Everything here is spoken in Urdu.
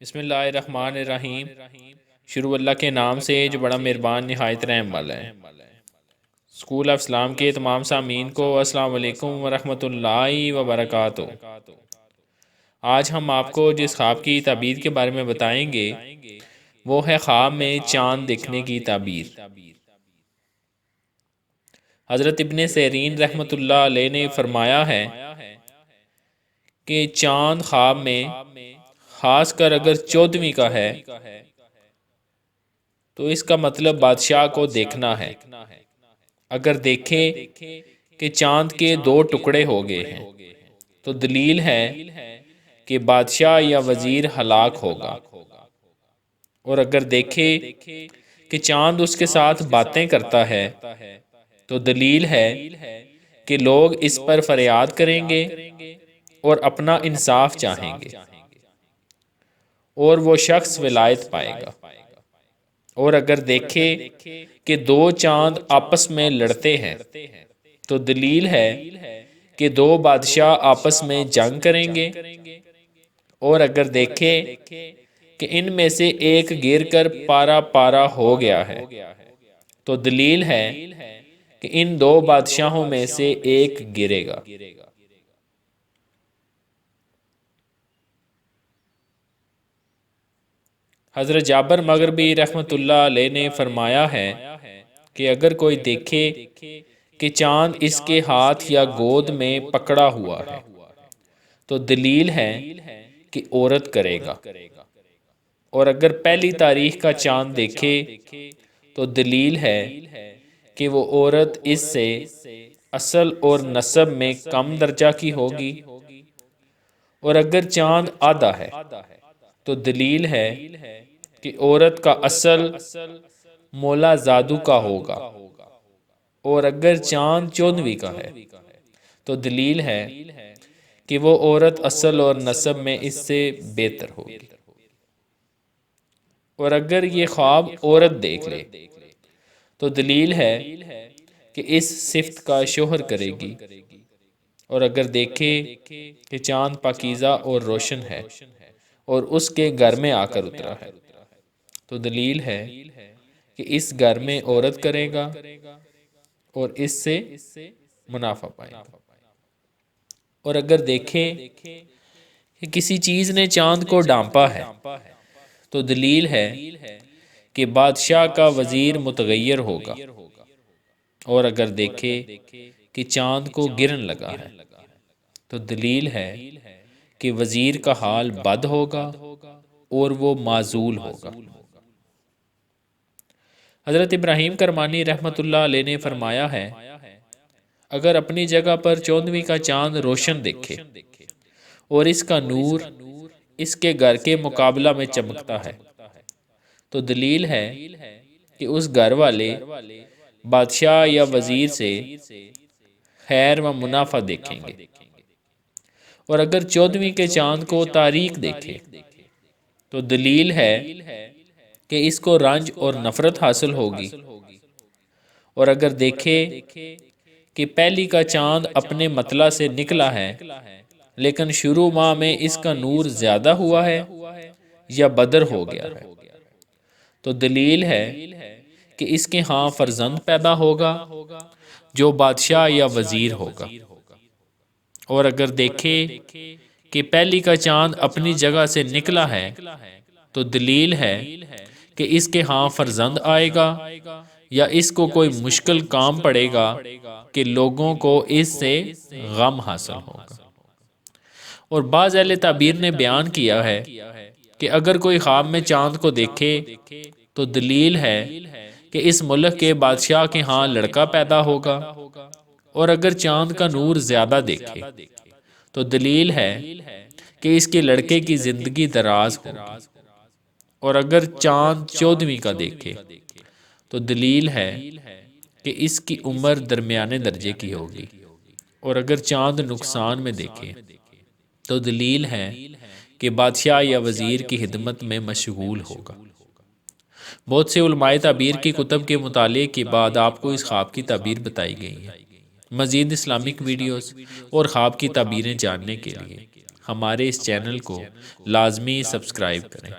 بسم اللہ الرحمن الرحیم۔ شروع اللہ کے نام سے جو بڑا مہربان نہایت رحم والا ہے۔ اسکول آف اسلام کے تمام سامعین کو السلام علیکم ورحمۃ اللہ وبرکاتہ۔ آج ہم آپ کو جس خواب کی تعبیر کے بارے میں بتائیں گے وہ ہے خواب میں چاند دیکھنے کی تعبیر۔ حضرت ابن سیرین رحمۃ اللہ علیہ نے فرمایا ہے کہ چاند خواب میں، خاص کر اگر 14ویں کا ہے، تو اس کا مطلب بادشاہ کو دیکھنا ہے۔ اگر دیکھے کہ چاند کے 2 ٹکڑے ہو گئے ہیں تو دلیل ہے کہ بادشاہ یا وزیر ہلاک ہوگا، اور اگر دیکھے کہ چاند اس کے ساتھ باتیں کرتا ہے تو دلیل ہے کہ لوگ اس پر فریاد کریں گے اور اپنا انصاف چاہیں گے، اور وہ شخص ولایت پائے گا۔ اور اگر دیکھے کہ 2 چاند آپس میں لڑتے ہیں تو دلیل ہے کہ 2 بادشاہ آپس میں جنگ کریں گے، اور اگر دیکھے کہ ان میں سے ایک گر کر پارا پارا ہو گیا ہے تو دلیل ہے کہ ان 2 بادشاہوں میں سے ایک گرے گا۔ حضرت جابر مغربی رحمۃ اللہ علیہ نے فرمایا ہے کہ اگر کوئی دیکھے کہ چاند اس کے ہاتھ یا گود میں پکڑا ہوا ہے تو دلیل ہے کہ عورت کرے گا، اور اگر پہلی تاریخ کا چاند دیکھے تو دلیل ہے کہ وہ عورت اس سے اصل اور نسب میں کم درجہ کی ہوگی، اور اگر چاند آدھا ہے تو دلیل ہے کہ عورت کا اصل مولا زادو کا ہوگا، اور اگر چاند 14ویں کا ہے تو دلیل ہے کہ وہ عورت اصل اور نسب میں اس سے بہتر ہوگی۔ اور اگر یہ خواب عورت دیکھ لے تو دلیل ہے کہ اس صفت کا شوہر کرے گی، اور اگر دیکھے کہ چاند پاکیزہ اور روشن ہے اور اس کے گھر میں آ کر اترا ہے تو دلیل ہے کہ اس گھر میں عورت کرے گا اور اس سے منافع پائے گا۔ اور اگر دیکھے کہ کسی چیز نے چاند کو ڈھانپا ہے تو دلیل ہے کہ بادشاہ کا وزیر متغیر ہوگا، اور اگر دیکھے کہ چاند کو گرن لگا ہے تو دلیل ہے کہ وزیر کا حال بد ہوگا اور وہ معزول ہوگا۔ حضرت ابراہیم کرمانی رحمۃ اللہ علیہ نے فرمایا ہے اگر اپنی جگہ پر 14ویں کا چاند روشن دیکھے اور اس کا نور اس کے گھر کے مقابلہ میں چمکتا ہے تو دلیل ہے کہ اس گھر والے بادشاہ یا وزیر سے خیر و منافع دیکھیں گے، اور اگر 14ویں کے چاند کو تاریک دیکھے تو دلیل ہے کہ اس کو رنج اور نفرت حاصل ہوگی، اور اگر دیکھے کہ پہلی کا چاند اپنے مطلع سے نکلا ہے لیکن شروع ماہ میں اس کا نور زیادہ ہوا ہے یا بدر ہو گیا ہے تو دلیل ہے کہ اس کے ہاں فرزند پیدا ہوگا جو بادشاہ یا وزیر ہوگا، اور اگر دیکھے کہ پہلی کا چاند اپنی جگہ سے نکلا ہے تو دلیل ہے کہ اس کے ہاں فرزند آئے گا یا اس کو کوئی مشکل کام پڑے گا کہ لوگوں کو اس سے غم حاصل ہوگا۔ اور بعض اہل تعبیر نے بیان کیا ہے کہ اگر کوئی خواب میں چاند کو دیکھے تو دلیل ہے کہ اس ملک کے بادشاہ کے ہاں لڑکا پیدا ہوگا، اور اگر چاند کا نور زیادہ دیکھے تو دلیل ہے کہ اس کے لڑکے کی زندگی دراز ہوگی، اور اگر چاند 14ویں کا دیکھے تو دلیل ہے کہ اس کی عمر درمیانے درجے کی ہوگی، اور اگر چاند نقصان میں دیکھے تو دلیل ہے کہ بادشاہ یا وزیر کی خدمت میں مشغول ہوگا۔ بہت سے علماء تعبیر کی کتب کے مطالعے کے بعد آپ کو اس خواب کی تعبیر بتائی گئی ہے۔ مزید اسلامک ویڈیوز اور خواب کی تعبیریں جاننے کے لیے ہمارے اس چینل کو لازمی سبسکرائب کریں۔